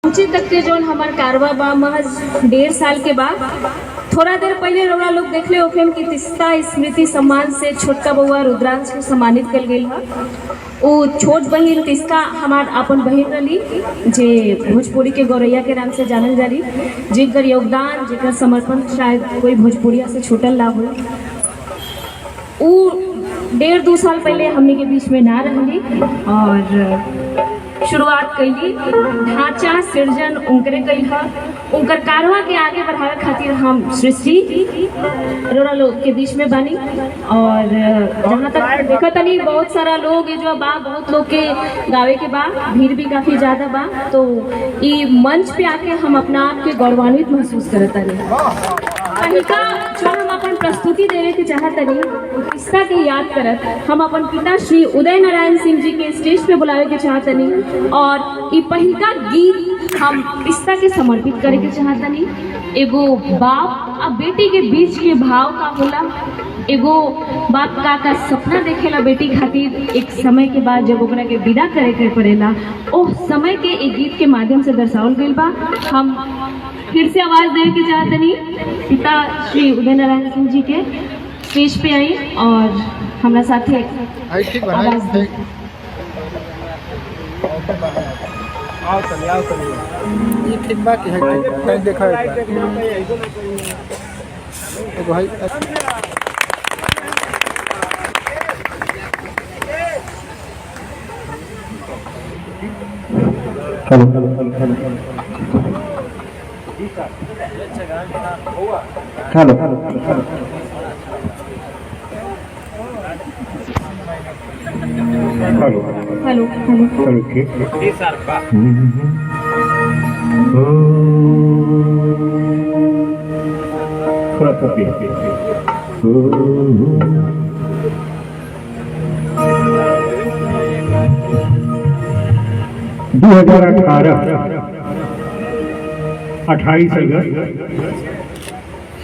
पहुंचे तक के जौन हमार कारवा बा महज 1.5 साल के बाद। थोड़ा देर पहले रउरा लोग देखले होखेम कि तिस्ता स्मृति सम्मान से छोटका बउआ रुद्रांश को सम्मानित कल गई है। वो छोट बहिन तिस्ता हमार अपन बहिन रही जे भोजपुरी के गौरैया के नाम से जानल जारी, जिनकर योगदान जिनकर समर्पण शायद कोई भोजपुरिया से छूटल ना हो। वो 1.5-2 साल पहले हमने के बीच में ना रहली और शुरुआत कैली। ढांचा सृजन उनकरे कई है। उनकर कारवा के आगे बढ़ावे खातिर हम सृष्टि रोरा लोग के बीच में बनी। और जहाँ तक देखा तनी बहुत सारा लोग ये जो बा, बहुत लोग के गावे के बा, भीड़ भी काफी ज्यादा बा। तो ये मंच पे आके हम अपना आप के गौरवान्वित महसूस करता नहीं। कनिका जो हम अपन प्रस्तुति देवे के चाहत नहीं, तिस्ता के याद करत हम अपन पिता श्री उदय नारायण सिंह जी के स्टेज पे बुलावे के चाहत नहीं। और ये पहिलका गीत हम तिस्ता के समर्पित करे के चाहत नहीं। एगो बाप और बेटी के बीच के भाव का होला। एगो बाप का सपना देखेला बेटी खातिर एक समय के बाद जब ओकरा के विदा करे के पड़ेला, ओह समय के एक गीत के माध्यम से दर्शावल गइल बा। हम फिर से आवाज देवे के चाहते नहीं। पिता श्री उदय नारायण सिंह जी के स्टेज पे आई और हमारा साथे आवाज दे। ये ठीक बा कि है कहीं देखा है एगो भाई। Hello hello hello hello hello hello hello hello के थोड़ा सा 2018 28 अगस्त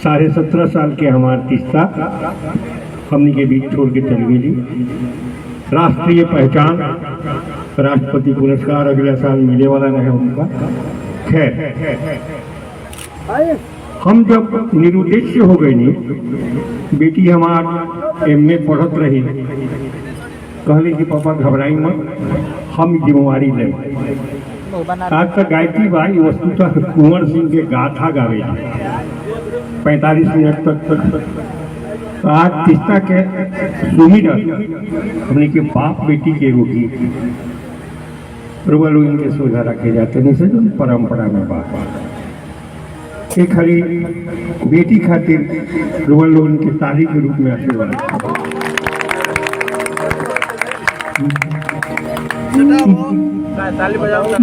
17.5 साल के हमारे तिस्ता हमनी के बीच छोड़ के चल गई। राष्ट्रीय पहचान राष्ट्रपति पुरस्कार अगले साल मिले वाला नहीं उनका। खैर हम जब निरुद्देश्य हो गई नहीं, बेटी हमार एमए पढ़त रही, कहले कि पापा घबराई मत, हम जिम्मेवारी ले। आज तक गायकी भाई वस्तुतः कुंवर सिंह के गाथा गावे 45 मिनट तक। आज तिस्ता के सुमिरन हमने के बाप बेटी के एगो गीत रुबल इनके सोझा रखे जाते नहीं से परंपरा में बात एक हरी बेटी खातिर रुबल इनके ताली के रूप में आशीर्वाद।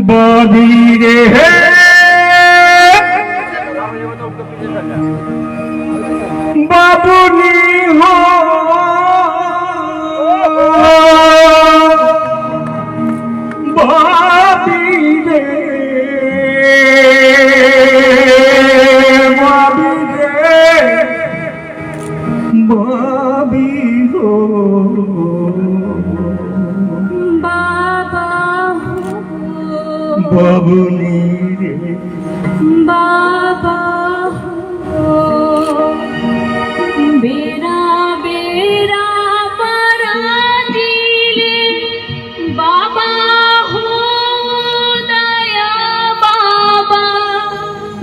बाधी रे बाबुनी हो बाबी रे बाबी रे बाबी हो बाबुनी रे बाबा हो बेरा बेरा पराजीले बाबा हो दया बाबा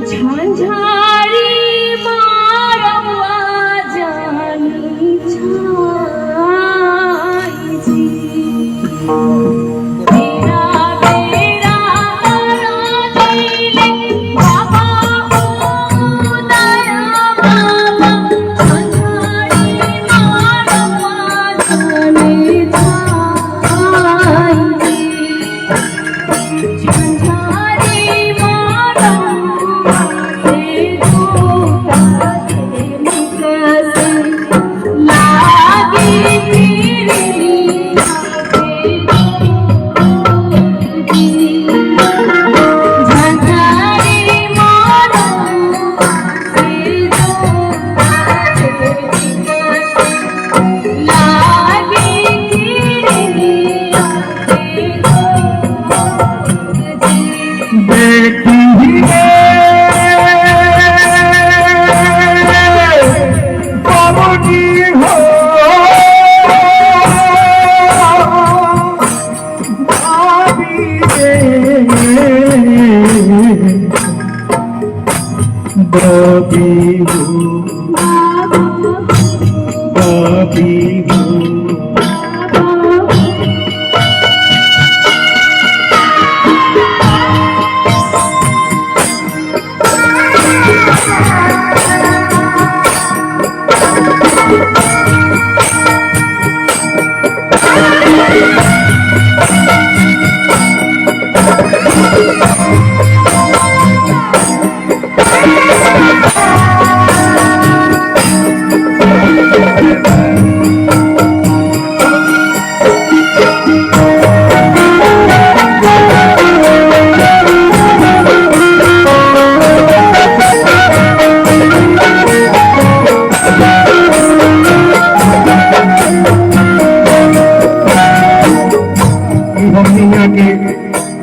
झंझारी मारवा जान छाई जी।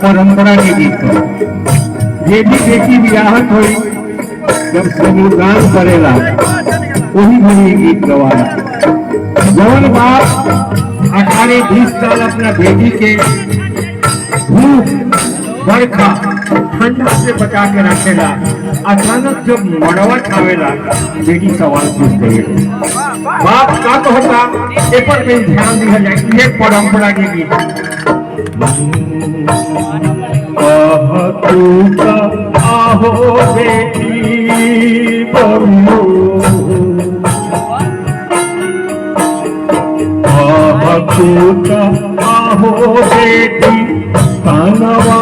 परंपरा के गीत ये भी बेटी बियाहत हुई जब समूहदान करेला वही भरी गीत गवाला। जवन बाप 18-20 साल अपना बेटी के धूप बरखा ठंडा से बचा के रखेला, अचानक जब मड़वा छावेला बेटी सवाल पूछ गई। बाप का तो होता ए पर भी ध्यान दिया जाए। ये परंपरा के गीत तू का आहो बेटी बनो तू का आहो बेटी तानवा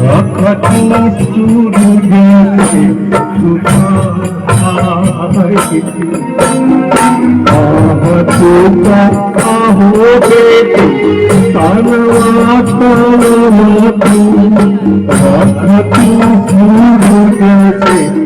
रखती सूरज से तू का आहो बेटी तानवा रखती सूरज से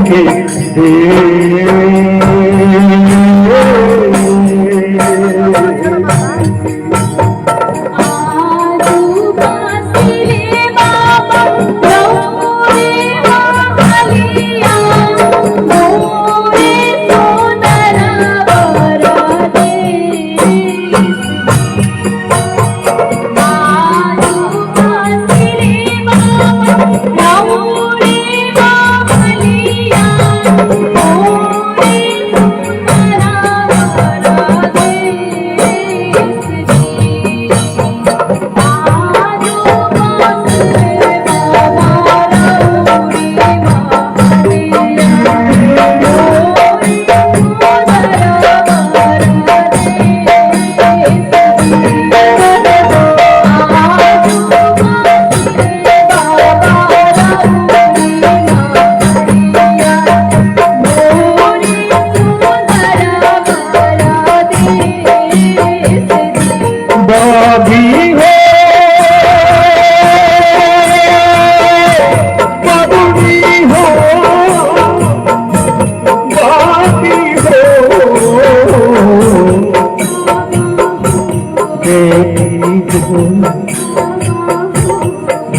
के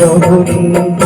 रघुनीत